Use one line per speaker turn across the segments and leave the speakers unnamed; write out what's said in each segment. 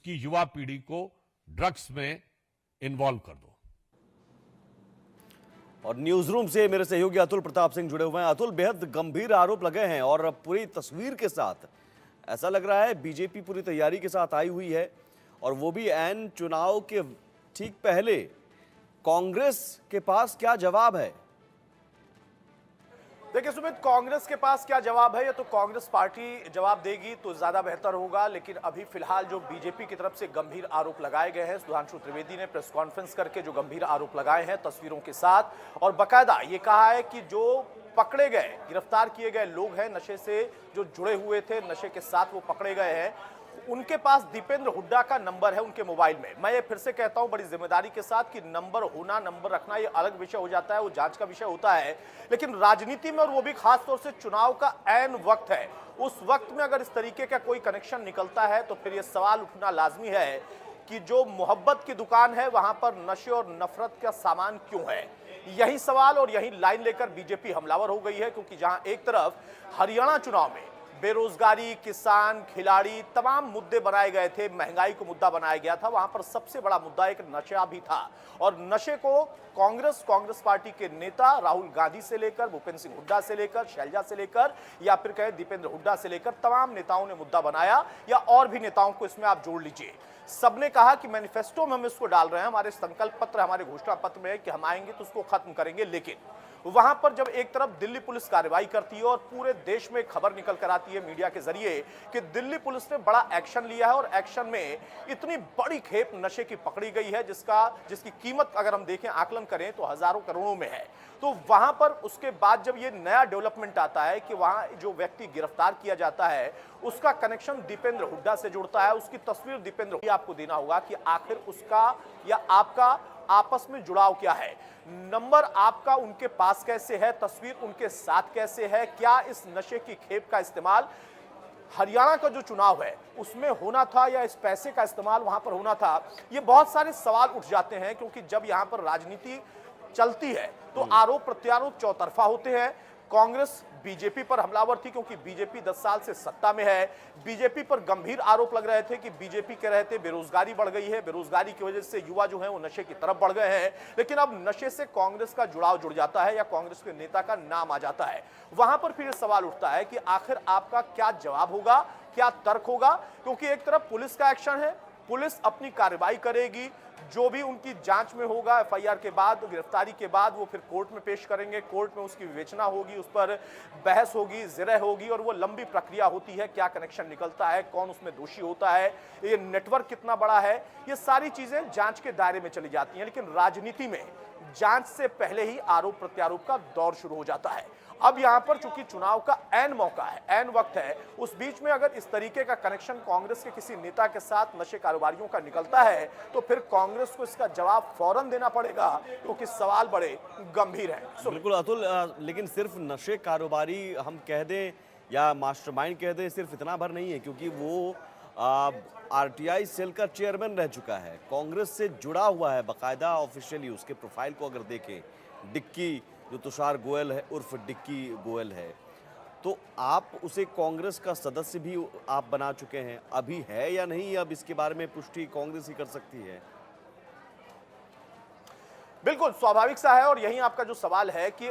कि युवा पीढ़ी को ड्रग्स में इन्वॉल्व कर दो।
और न्यूज रूम से मेरे सहयोगी अतुल प्रताप सिंह जुड़े हुए हैं। अतुल, बेहद गंभीर आरोप लगे हैं और पूरी तस्वीर के साथ ऐसा लग रहा है बीजेपी पूरी तैयारी के साथ आई हुई है, और वो भी ऐन चुनाव के ठीक पहले। कांग्रेस के पास क्या जवाब है?
देखिए सुमित, कांग्रेस के पास क्या जवाब है, ये तो कांग्रेस पार्टी जवाब देगी तो ज्यादा बेहतर होगा। लेकिन अभी फिलहाल जो बीजेपी की तरफ से गंभीर आरोप लगाए गए हैं, सुधांशु त्रिवेदी ने प्रेस कॉन्फ्रेंस करके जो गंभीर आरोप लगाए हैं तस्वीरों के साथ, और बाकायदा ये कहा है कि जो पकड़े गए, गिरफ्तार किए गए लोग हैं, नशे से जो जुड़े हुए थे, नशे के साथ वो पकड़े गए हैं, उनके पास दीपेंद्र हुड्डा का नंबर है उनके मोबाइल में। मैं ये फिर से कहता हूं बड़ी जिम्मेदारी के साथ कि नंबर होना, नंबर रखना ये अलग विषय हो जाता है, वो जांच का विषय होता है। लेकिन राजनीति में, और वो भी खास तौर से चुनाव का ऐन वक्त है, उस वक्त में अगर इस तरीके का कोई कनेक्शन निकलता है तो फिर ये सवाल उठना लाजमी है कि जो मोहब्बत की दुकान है वहां पर नशे और नफरत का सामान क्यों है। यही सवाल और यही लाइन लेकर बीजेपी हमलावर हो गई है, क्योंकि जहां एक तरफ हरियाणा चुनाव में बेरोजगारी, किसान, खिलाड़ी, तमाम मुद्दे बनाए गए थे, महंगाई को मुद्दा बनाया गया था, वहां पर सबसे बड़ा मुद्दा एक नशा भी था। और नशे को कांग्रेस पार्टी के नेता राहुल गांधी से लेकर भूपेंद्र सिंह हुड्डा से लेकर शैलजा से लेकर या फिर कहे दीपेंद्र हुड्डा से लेकर तमाम नेताओं ने मुद्दा बनाया, या और भी नेताओं को इसमें आप जोड़ लीजिए। सबने कहा कि मैनिफेस्टो में हम इसको डाल रहे हैं, हमारे संकल्प पत्र, हमारे घोषणा पत्र में है कि हम आएंगे तो उसको खत्म करेंगे। लेकिन वहां पर जब एक तरफ दिल्ली पुलिस कार्रवाई करती है और पूरे देश में खबर निकल कर आती है मीडिया के जरिए कि दिल्ली पुलिस ने बड़ा एक्शन लिया है, और एक्शन में इतनी बड़ी खेप नशे की पकड़ी गई है जिसकी कीमत अगर हम देखें, आकलन करें तो हजारों करोड़ों में है। तो वहां पर उसके बाद जब ये नया डेवलपमेंट आता है कि वहां जो व्यक्ति गिरफ्तार किया जाता है उसका कनेक्शन दीपेंद्र हुड्डा से जुड़ता है, उसकी तस्वीर दीपेंद्र हुड्डा, आपको देना होगा कि आखिर उसका या आपका आपस में जुड़ाव क्या है, नंबर आपका उनके पास कैसे है, तस्वीर उनके साथ कैसे है, क्या इस नशे की खेप का इस्तेमाल हरियाणा का जो चुनाव है उसमें होना था या इस पैसे का इस्तेमाल वहां पर होना था। ये बहुत सारे सवाल उठ जाते हैं, क्योंकि जब यहां पर राजनीति चलती है तो आरोप प्रत्यारोप चौतरफा होते हैं। कांग्रेस बीजेपी पर हमलावर थी क्योंकि बीजेपी 10 साल से सत्ता में है। बीजेपी पर गंभीर आरोप लग रहे थे कि बीजेपी कह रहे थे बेरोजगारी बढ़ गई है, बेरोजगारी की वजह से युवा जो है वो नशे की तरफ बढ़ गए हैं। लेकिन अब नशे से कांग्रेस का जुड़ाव जुड़ जाता है या कांग्रेस के नेता का नाम आ जाता है, वहां पर फिर सवाल उठता है कि आखिर आपका क्या जवाब होगा, क्या तर्क होगा। क्योंकि एक तरफ पुलिस का एक्शन है, पुलिस अपनी कार्रवाई करेगी, जो भी उनकी जांच में होगा, एफआईआर के बाद, गिरफ्तारी के बाद वो फिर कोर्ट में पेश करेंगे, कोर्ट में उसकी विवेचना होगी, उस पर बहस होगी, जिरह होगी, और वो लंबी प्रक्रिया होती है। क्या कनेक्शन निकलता है, कौन उसमें दोषी होता है, ये नेटवर्क कितना बड़ा है, ये सारी चीजें जांच के दायरे में चली जाती हैं। लेकिन राजनीति में जांच से पहले ही आरोप प्रत्यारोप का दौर शुरू हो जाता है। अब यहां पर चूंकि चुनाव का ऐन मौका है, ऐन वक्त है, उस बीच में अगर इस तरीके का कनेक्शन कांग्रेस के किसी नेता के साथ नशे कारोबारियों का निकलता है तो फिर कांग्रेस को इसका जवाब फौरन देना पड़ेगा, क्योंकि सवाल बड़े गंभीर हैं।
बिल्कुल अतुल, लेकिन सिर्फ नशे कारोबारी हम कह दें या मास्टरमाइंड कह दें, सिर्फ इतना भर नहीं है, क्योंकि वो आरटीआई सेल का चेयरमैन रह चुका है, कांग्रेस से जुड़ा हुआ है बाकायदा ऑफिशियली। उसके प्रोफाइल को अगर देखें, डिक्की जो तुषार गोयल है उर्फ डिक्की गोयल है, तो आप उसे कांग्रेस का सदस्य भी आप बना चुके हैं, अभी है या नहीं, अब इसके बारे में पुष्टि कांग्रेस ही कर सकती है।
बिल्कुल स्वाभाविक सा है, और यही आपका जो सवाल है कि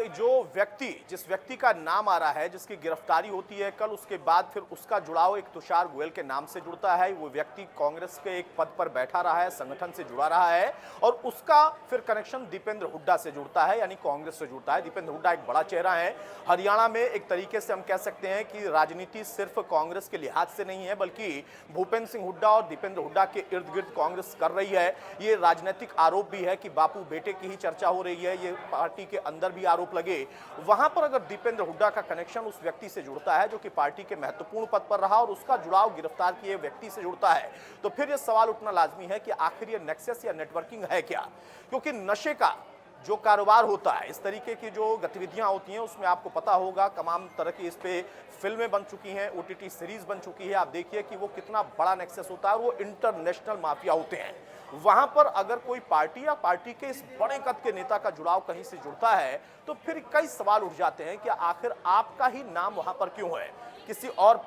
जिस व्यक्ति का नाम आ रहा है, जिसकी गिरफ्तारी होती है कल, उसके बाद फिर उसका जुड़ाव एक तुषार गोयल के नाम से जुड़ता है। वो व्यक्ति कांग्रेस के एक पद पर बैठा रहा है, संगठन से जुड़ा रहा है, और उसका फिर कनेक्शन दीपेंद्र हुड्डा से जुड़ता है, यानी कांग्रेस से जुड़ता है। दीपेंद्र हुड्डा एक बड़ा चेहरा है हरियाणा में। एक तरीके से हम कह सकते हैं कि राजनीति सिर्फ कांग्रेस के लिहाज से नहीं है, बल्कि भूपेंद्र सिंह हुड्डा और दीपेंद्र हुड्डा के इर्द गिर्द कांग्रेस कर रही है। ये राजनीतिक आरोप भी है कि बापू बेटे की ही चर्चा हो रही है, ये पार्टी के अंदर भी आरोप लगे। वहां पर अगर दीपेंद्र हुड्डा का कनेक्शन उस व्यक्ति से जुड़ता है जो कि पार्टी के महत्वपूर्ण पद पर रहा, और उसका जुड़ाव गिरफ्तार किए व्यक्ति से जुड़ता है, तो फिर यह सवाल उठना लाजमी है कि आखिर ये नेक्सस या नेटवर्किंग है क्या। क्योंकि नशे का जो कारोबार होता है, इस तरीके की जो गतिविधियां होती हैं, उसमें आपको पता होगा तमाम तरह की इस पे फिल्में बन चुकी हैं, ओटीटी सीरीज बन चुकी है। आप देखिए कि वो कितना बड़ा नेक्सस होता है, और वो इंटरनेशनल माफिया होते हैं। वहां पर अगर कोई पार्टी या पार्टी के इस बड़े कद के नेता का जुड़ाव कहीं से जुड़ता है तो फिर कई सवाल उठ जाते हैं कि आखिर आपका ही नाम वहां पर क्यों है। किसी और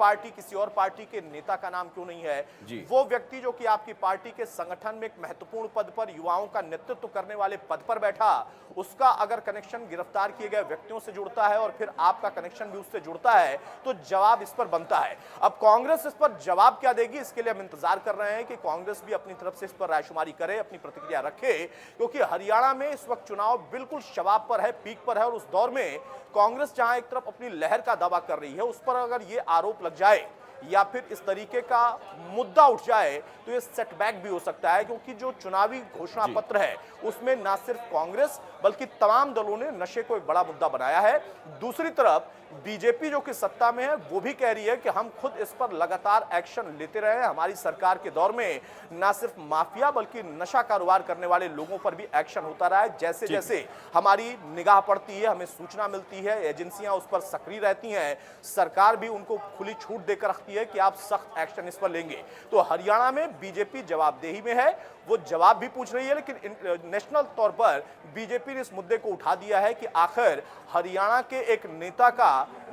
पार्टी के नेता का नाम क्यों नहीं है,
जी।
वो व्यक्ति जो कि आपकी पार्टी के संगठन में एक महत्वपूर्ण पद पर, युवाओं का नेतृत्व करने वाले पद पर बैठा, उसका अगर कनेक्शन गिरफ्तार किए गए व्यक्तियों से जुड़ता है और फिर आपका कनेक्शन भी उससे जुड़ता है, तो जवाब इस पर बनता है। अब कांग्रेस इस पर जवाब क्या देगी, इसके लिए हम इंतजार कर रहे हैं कि कांग्रेस भी अपनी तरफ से इस पर रायशुमारी करे, अपनी प्रतिक्रिया रखे, क्योंकि हरियाणा में इस वक्त चुनाव बिल्कुल शबाब पर है, पीक पर है, और उस दौर में कांग्रेस जहां एक तरफ अपनी लहर का दावा कर रही है, उस पर अगर ये आरोप लग जाए या फिर इस तरीके का मुद्दा उठ जाए तो ये सेटबैक भी हो सकता है, क्योंकि जो चुनावी घोषणा पत्र है उसमें ना सिर्फ कांग्रेस बल्कि तमाम दलों ने नशे को एक बड़ा मुद्दा बनाया है। दूसरी तरफ बीजेपी जो कि सत्ता में है वो भी कह रही है कि हम खुद इस पर लगातार एक्शन लेते रहे हैं, हमारी सरकार के दौर में ना सिर्फ माफिया बल्कि नशा कारोबार करने वाले लोगों पर भी एक्शन होता रहा है। जैसे जैसे हमारी निगाह पड़ती है, हमें सूचना मिलती है, एजेंसियां उस पर सक्रिय रहती हैं, सरकार भी उनको खुली छूट देकर रखती है कि आप सख्त एक्शन इस पर लेंगे। तो हरियाणा में बीजेपी जवाबदेही में है, वो जवाब भी पूछ रही है, लेकिन नेशनल तौर पर बीजेपी ने इस मुद्दे को उठा दिया है कि आखिर हरियाणा के एक नेता का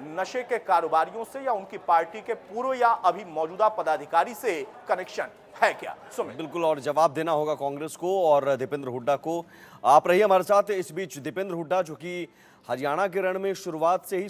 नशे के कारोबारियों से या उनकी पार्टी के पूर्व या अभी मौजूदा पदाधिकारी से कनेक्शन है क्या। सुमित,
बिल्कुल, और जवाब देना होगा कांग्रेस को और दीपेंद्र हुड्डा को। आप रहिए हमारे साथ। इस बीच दीपेंद्र हुड्डा जो कि हरियाणा के रण में शुरुआत से ही